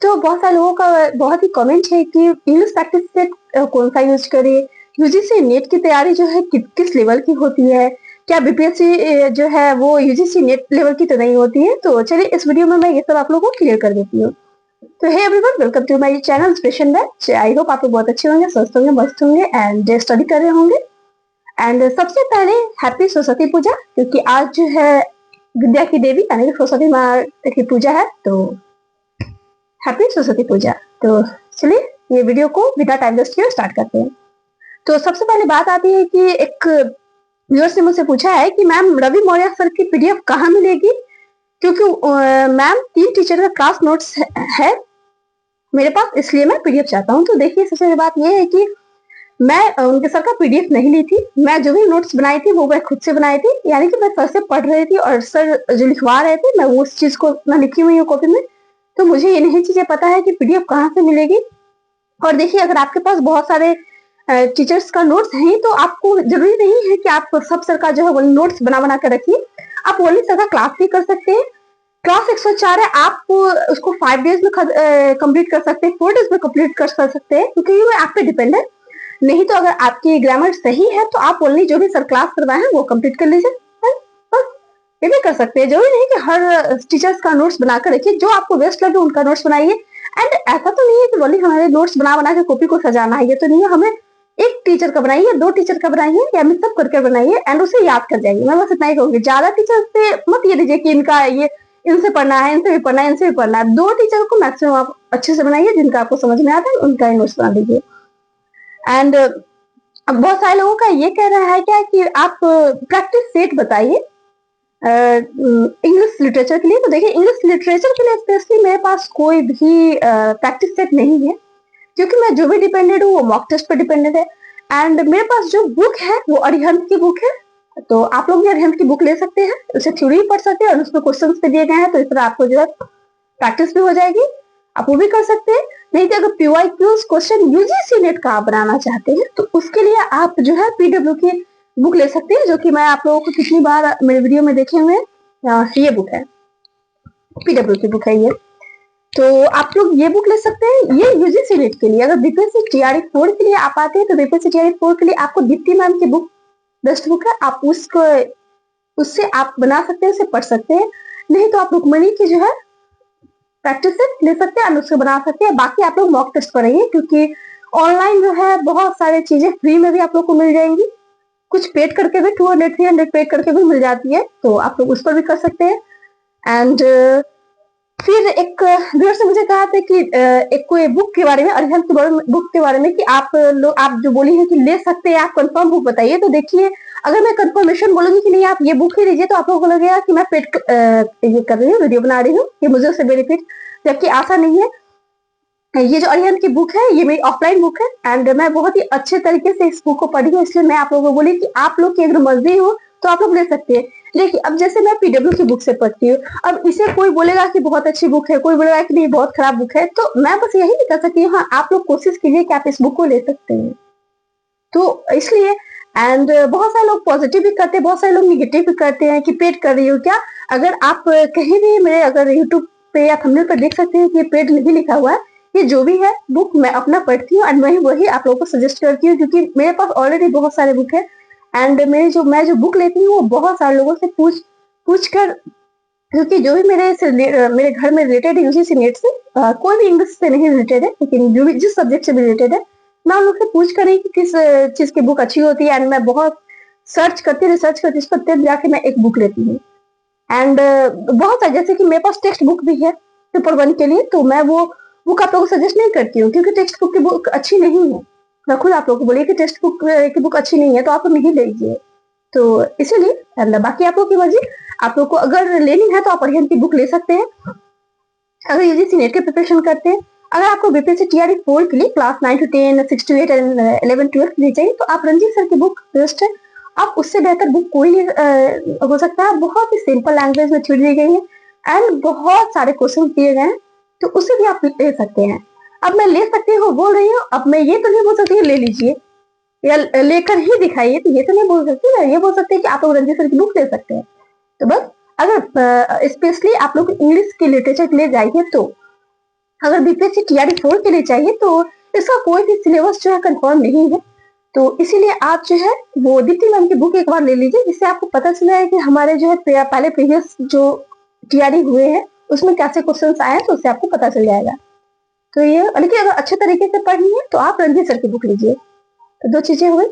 तो बहुत सारे लोगों का बहुत ही कमेंट है कि इंग्लिश प्रैक्टिस सेट कौन सा यूज करें? यूजीसी नेट की तैयारी जो है किस लेवल की होती है? क्या बीपीएससी जो है वो यूजीसी नेट लेवल की तो नहीं होती है? तो चलिए इस वीडियो में मैं ये सब आप लोगों को क्लियर कर देती हूँ। तो hey everyone, welcome to my channel inspiration batch. I hope आप लोग बहुत अच्छे होंगे, स्वस्थ होंगे, मस्त होंगे एंड स्टडी कर रहे होंगे। एंड सबसे पहले हैप्पी सरस्वती पूजा, क्योंकि आज जो है विद्या की देवी यानी कि सरस्वती माँ की पूजा है। तो हैप्पी सरस्वती पूजा। तो चलिए ये वीडियो को बिना टाइम वेस्ट किए स्टार्ट करते हैं। तो सबसे पहले बात आती है कि एक व्यूअर्स ने मुझसे पूछा है कि मैम रवि मौर्य सर की पीडीएफ कहाँ मिलेगी, क्योंकि मैम 3 टीचर का क्लास नोट्स है मेरे पास, इसलिए मैं पीडीएफ चाहता हूँ। तो देखिए सबसे पहले बात यह है कि मैं उनके सर का पीडीएफ नहीं ली थी। मैं जो भी नोट्स बनाई थी वो मैं खुद से बनाई थी, यानी कि मैं सर से पढ़ रही थी और सर जो लिखवा रहे थे मैं उस चीज को ना लिखी हुई हूँ कॉपी में। तो मुझे ये नहीं चीजें पता है कि पीडीएफ कहाँ से मिलेगी। और देखिए अगर आपके पास बहुत सारे टीचर्स का नोट्स हैं तो आपको जरूरी नहीं है कि आप सब सर का जो है वो नोट्स बना कर रखिए। आप ओनली सर का क्लास भी कर सकते हैं। क्लास 104 है, आप उसको 5 डेज में कंप्लीट कर सकते हैं, 4 डेज में कंप्लीट कर सकते हैं, क्योंकि ये आप पे डिपेंड है। नहीं तो अगर आपकी ग्रामर सही है तो आप ओनली जो भी सर क्लास करवाए हैं वो कंप्लीट कर लीजिए, बस ये भी कर सकते हैं। जरूरी नहीं कि हर टीचर्स का नोट्स बनाकर रखिए, जो आपको बेस्ट लगे उनका नोट्स बनाइए। एंड ऐसा तो नहीं है कि ओनली हमारे नोट्स बना के कॉपी को सजाना है, ये तो नहीं है। हमें एक टीचर का बनाइए, 2 टीचर का बनाइए या मिक्सअप करके बनाइए एंड उसे याद कर जाइए। मैं बस इतना ही कहूंगी, ज्यादा टीचर से मत ये लीजिए कि इनका ये इनसे पढ़ना है, इनसे भी पढ़ना है, इनसे भी पढ़ना है। 2 टीचर को मैक्सिमम आप अच्छे से बनाइए, जिनका आपको समझ में आता है उनका ही नोट्स बना लीजिए। एंड अब बहुत सारे लोगों का ये कह रहा है क्या कि आप प्रैक्टिस सेट बताइए इंग्लिश लिटरेचर के लिए। तो देखिए इंग्लिश लिटरेचर के लिए स्पेशली मेरे पास कोई भी प्रैक्टिस सेट नहीं है, क्योंकि मैं जो भी डिपेंडेड हूँ वो मॉक टेस्ट पर डिपेंडेड है। एंड मेरे पास जो बुक है वो अरिहंत की बुक है। तो आप लोग भी अरिहंत की बुक ले सकते हैं, उसे थ्योरी पढ़ सकते हैं और उसमें क्वेश्चन भी दिए गए हैं, तो इस तरह आपको जो है प्रैक्टिस भी हो जाएगी। आप वो भी कर सकते हैं। नहीं तो अगर पीवाईक्यूज क्वेश्चन यूजीसी नेट का आप बनाना चाहते हैं तो उसके लिए आप जो है पीडब्ल्यू की बुक ले सकते हैं, जो कि मैं आप लोगों को कितनी बार मेरे वीडियो में देखे हुए। ये बुक है, पीडब्ल्यू की बुक है ये। तो आप लोग ये बुक ले सकते हैं, ये यूजीसी नेट के लिए। अगर बीपीएससी टीआरई 4 के लिए आप आते हैं तो बीपीएससी टीआरई 4 के लिए आपको दीप्ति मैम की बुक बेस्ट बुक है, आप उससे आप बना सकते हैं, उसे पढ़ सकते हैं। नहीं तो आप रुक्मणी की जो है प्रैक्टिस ले सकते हैं, अनुष्का बना सकते हैं। बाकी आप लोग मॉक टेस्ट करेंगे, क्योंकि ऑनलाइन जो है बहुत सारी चीजें फ्री में भी आप लोग को मिल जाएंगी, कुछ पेड करके भी 200-300 पेड करके भी मिल जाती है, तो आप लोग उस पर भी कर सकते हैं। एंड फिर एक व्यूअर से मुझे कहा था कि एक कोई बुक के बारे में, अरिहंत की बुक के बारे में, कि आप जो बोली है कि ले सकते हैं, आप कंफर्म बुक बताइए। तो देखिए अगर मैं कंफर्मेशन बोलूंगी कि नहीं आप ये बुक ही लीजिए, तो आप लोगों को लगेगा कि मैं पेड ये कर रही हूँ, वीडियो बना रही हूँ, कि मुझे उससे बेनिफिट, जबकि ऐसा नहीं है। ये जो अरिहंत की बुक है ये मेरी ऑफलाइन बुक है एंड मैं बहुत ही अच्छे तरीके से इस बुक को पढ़ी हूँ, इसलिए मैं आप लोगों को बोली कि आप लोग की अगर मर्जी हो तो आप लोग ले सकते हैं। देखिए अब जैसे मैं पीडब्ल्यू की बुक से पढ़ती हूँ, अब इसे कोई बोलेगा कि बहुत अच्छी बुक है, कोई बोलेगा कि नहीं बहुत खराब बुक है, तो मैं बस यही नहीं कर सकती हूँ। हाँ, आप लोग कोशिश कीजिए कि आप इस बुक को ले सकते हैं, तो इसलिए। एंड बहुत सारे लोग पॉजिटिव भी करते हैं, बहुत सारे लोग निगेटिव भी करते हैं कि पेड कर रही हो क्या। अगर आप कहीं भी मेरे अगर यूट्यूब पे या थंबनेल पर देख सकते हैं कि पेड नहीं लिखा हुआ है, ये जो भी है बुक मैं अपना पढ़ती हूँ एंड वही आप लोगों को सजेस्ट करती हूँ, क्योंकि मेरे पास ऑलरेडी बहुत सारे बुक है। एंड मैं जो बुक लेती हूँ वो बहुत सारे लोगों से पूछ कर, क्योंकि जो भी मेरे घर में रिलेटेड है यूजीसी नेट से, कोई भी इंग्लिश से नहीं रिलेटेड है, लेकिन जो भी जिस सब्जेक्ट से भी रिलेटेड है, मैं उन लोग से पूछ कर रही कि किस चीज की बुक अच्छी होती है। एंड मैं बहुत रिसर्च करती इस पर, तब जाके मैं एक बुक लेती हूँ। एंड बहुत सारे, जैसे कि मेरे पास टेक्स्ट बुक भी है पेपर 1 के लिए, तो मैं वो बुक आप लोगों को सजेस्ट नहीं करती हूँ, क्योंकि टेक्स्ट बुक की बुक अच्छी नहीं है। मैं खुद आप लोगों को बोलिए कि टेक्स्ट बुक की बुक अच्छी नहीं है तो आप नहीं लीजिए। तो इसीलिए बाकी आप लोग की मर्जी, आप लोग को अगर लेनी है तो आप अरिहंत की बुक ले सकते हैं अगर यूजीसी नेट के प्रिपरेशन करते हैं। अगर आपको बीपीएससी टीआरई 4 के लिए क्लास 9 to 10, 6 to 8 एंड 11 12 के लिए चाहिए, तो आप रंजीत सर की बुक बेस्ट है। आप उससे बेहतर बुक कोई नहीं हो सकता है। बहुत ही सिंपल लैंग्वेज में छूट दी गई है एंड बहुत सारे क्वेश्चन दिए गए हैं, तो उसे भी आप ले सकते हैं। अब मैं ले सकती हूँ बोल रही हूँ, अब मैं ये तो नहीं बोल सकती ले लीजिए या लेकर ही दिखाइए, तो ये तो नहीं बोल सकती ना। ये बोल सकते हैं कि आप लोग रंजीत सर की बुक ले सकते हैं। तो बस अगर स्पेशली आप लोग इंग्लिश के लिटरेचर के लिए जाइए तो अगर बीपीएससी टीआरई 4 के लिए चाहिए तो इसका कोई भी सिलेबस जो है कंफर्म नहीं है, तो इसीलिए आप जो है वो दीप्ति मैम की बुक एक बार ले लीजिए, जिससे आपको पता चल जाए कि हमारे जो है पहले प्रीवियस जो टीआरई हुए हैं उसमें कैसे क्वेश्चंस आए हैं, तो उससे आपको पता चल जाएगा। तो ये लेकिन अगर अच्छे तरीके से पढ़नी है तो आप रणजीत सर की बुक लीजिए। तो 2 चीजें हुई।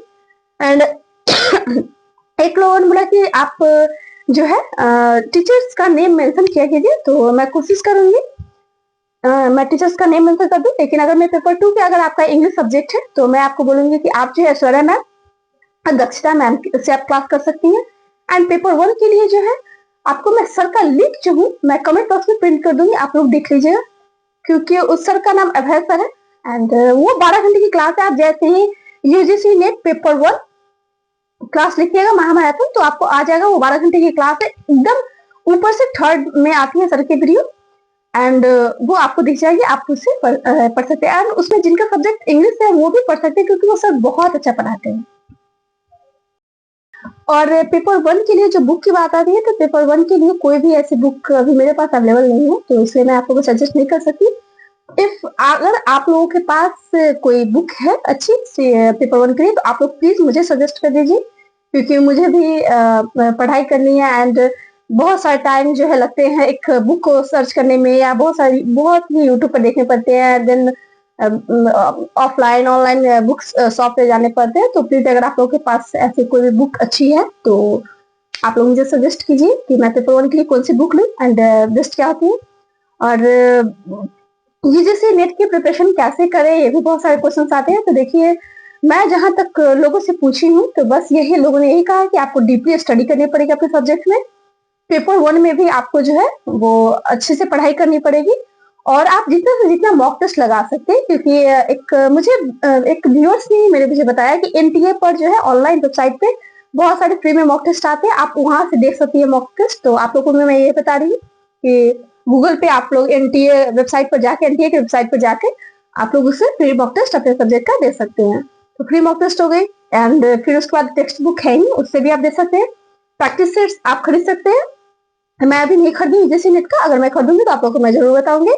एंड एक लोगों ने बोला कि आप जो है टीचर्स का नेम मेंशन किया कीजिए, तो मैं कोशिश करूंगी मैं टीचर्स का नेम मेंशन कर दूं। लेकिन अगर मैं पेपर 2 के अगर आपका इंग्लिश सब्जेक्ट है तो मैं आपको बोलूंगी कि आप जो है ऐश्वर्या मैम, दक्षिता मैम से आप क्लास कर सकती हैं। एंड पेपर 1 के लिए जो है आपको मैं सर का लिंक जो हूँ मैं कमेंट बॉक्स में प्रिंट कर दूंगी, आप लोग देख लीजिएगा, क्योंकि उस सर का नाम अभय सर है। एंड वो 12 घंटे की क्लास है। आप जैसे ही यूजीसी नेट पेपर 1 क्लास लिखिएगा महामैराथन तो आपको आ जाएगा, वो 12 घंटे की क्लास है, एकदम ऊपर से थर्ड में आती है सर की वीडियो। एंड वो आपको दिख जाएगी, आप उससे पढ़ सकते हैं। एंड उसमें जिनका सब्जेक्ट इंग्लिश है वो भी पढ़ सकते हैं, क्योंकि वो सर बहुत अच्छा पढ़ाते हैं। और पेपर 1 के लिए जो बुक की बात आती है, तो पेपर 1 के लिए कोई भी ऐसी बुक अभी मेरे पास अवेलेबल नहीं है, तो इसलिए मैं आपको सजेस्ट नहीं कर सकती। इफ अगर आप लोगों के पास कोई बुक है अच्छी पेपर 1 के लिए, तो आप लोग प्लीज मुझे सजेस्ट कर दीजिए, क्योंकि मुझे भी पढ़ाई करनी है। एंड बहुत सारे टाइम जो है लगते हैं एक बुक को सर्च करने में, या बहुत ही यूट्यूब पर देखने पड़ते हैं, then offline online books shop पे जाने पड़ते हैं। तो प्लीज अगर आप लोगों के पास ऐसी कोई भी बुक अच्छी है तो आप लोग मुझे सजेस्ट कीजिए कि मैं पेपर 1 के लिए कौन सी बुक लूँ एंड बेस्ट क्या होती है। और यूजीसी नेट की प्रिपरेशन कैसे करें, ये भी बहुत सारे क्वेश्चन आते हैं। तो देखिए, मैं जहां तक लोगों से पूछी हूँ तो बस यही लोगों ने यही कहा कि आपको डीपली स्टडी करनी पड़ेगी अपने सब्जेक्ट में। पेपर 1 में भी आपको जो है वो अच्छे से पढ़ाई करनी पड़ेगी, और आप जितना से जितना मॉक टेस्ट लगा सकते हैं, क्योंकि एक व्यूअर्स ने मेरे मुझे बताया कि एनटीए पर जो है ऑनलाइन वेबसाइट पे बहुत सारे फ्री में मॉक टेस्ट आते हैं, आप वहां से देख सकती है मॉक टेस्ट। तो आप लोगों को मैं ये बता रही हूँ कि गूगल पे आप लोग एनटीए वेबसाइट पर जाके, एनटीए के वेबसाइट पर जाके आप लोग उससे फ्री मॉक टेस्ट अपने सब्जेक्ट का दे सकते हैं। तो फ्री मॉक टेस्ट हो गई। एंड फिर उसके बाद टेक्स्ट बुक है ही, उससे भी आप दे सकते हैं। प्रैक्टिस सेट्स आप खरीद सकते हैं। मैं अभी नहीं खरीदी यूजीसी नेट का, अगर मैं खरीदूंगी तो आप लोगों को मैं जरूर बताऊंगी।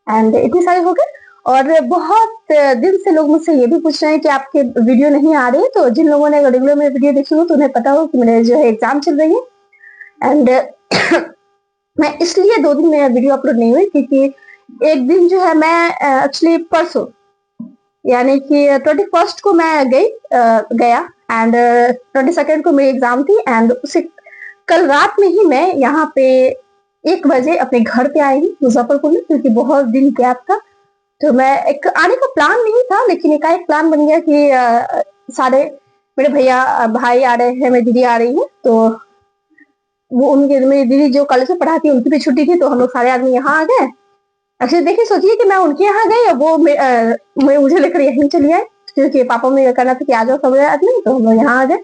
एंड इतने सारे हो गए। और बहुत दिन से लोग मुझसे ये भी पूछ रहे हैं कि आपके वीडियो नहीं आ रही है, तो जिन लोगों ने रेगुलर में वीडियो देखी हो तो उन्हें पता हो कि मेरे जो है एग्जाम चल रही है। एंड मैं इसलिए 2 दिन में वीडियो अपलोड नहीं हुई, क्योंकि एक दिन जो है मैं एक्चुअली परसों यानी कि 21st को मैं गया, एंड 22nd को मेरी एग्जाम थी। एंड उसे कल रात में ही मैं यहाँ पे 1 बजे अपने घर पे आई हूँ मुजफ्फरपुर में, क्योंकि बहुत दिन गैप था। तो मैं एक आने का प्लान नहीं था, लेकिन एक प्लान बन गया कि सारे मेरे भैया भाई आ रहे हैं, मेरी दीदी आ रही है, तो वो उनके मेरी दीदी जो कॉलेज में पढ़ाती है उनकी भी छुट्टी थी, तो हम लोग सारे आदमी यहाँ आ गए। एक्चुअली देखिए, सोचिए कि मैं उनके यहाँ गई और वो मुझे लेकर यहीं चली आए, क्योंकि पापा में ये करना था कि आ जाओ सब आदमी, तो हम लोग यहाँ आ गए।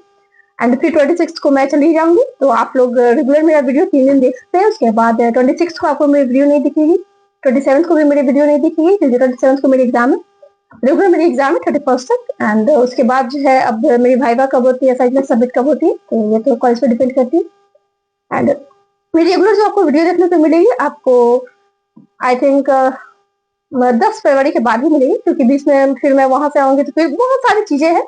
एंड फिर 26 को मैं चली जाऊंगी, तो आप लोग रेगुलर मेरा वीडियो 3 दिन देख सकते हैं। उसके बाद 26 को आपको मेरी वीडियो नहीं दिखेगी, 27 को भी मेरी वीडियो नहीं दिखेगी, क्योंकि 27 को मेरी एग्जाम है, रेगुलर मेरी एग्जाम है 31 तक। एंड उसके बाद जो है अब मेरी वाइवा कब होती है, असाइनमेंट सबमिट कब होती है, तो ये तो कॉलेज पे डिपेंड करती है। एंड मेरी रेगुलर जो आपको वीडियो देखने को मिलेगी, आपको आई थिंक 10 फरवरी के बाद ही मिलेगी, क्योंकि बीच में फिर मैं वहां से आऊंगी तो फिर बहुत सारी चीजें हैं,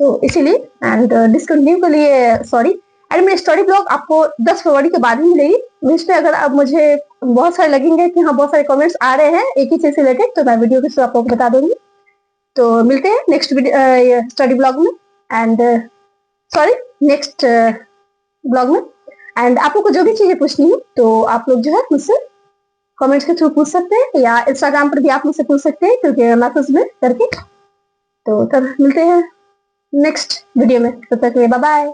तो इसीलिए। एंड डिसकंटिन्यू के लिए सॉरी। एंड मेरी स्टडी ब्लॉग आपको 10 फरवरी के बाद ही मिलेगी। बीच में अगर अब मुझे बहुत सारे लगेंगे कि हाँ बहुत सारे कमेंट्स आ रहे हैं एक ही चीज से रिलेटेड, तो मैं वीडियो के थ्रू आप लोगों को बता दूंगी। तो मिलते हैं नेक्स्ट स्टडी ब्लॉग में, एंड सॉरी नेक्स्ट ब्लॉग में। एंड आप लोग को जो भी चीजें पूछनी हो तो आप लोग जो है मुझसे कमेंट्स के थ्रू पूछ सकते हैं, या इंस्टाग्राम पर भी आप मुझसे पूछ सकते हैं, क्योंकि मैसेज में करके। तो तब मिलते हैं नेक्स्ट वीडियो में, तब तक के लिए बाय बाय।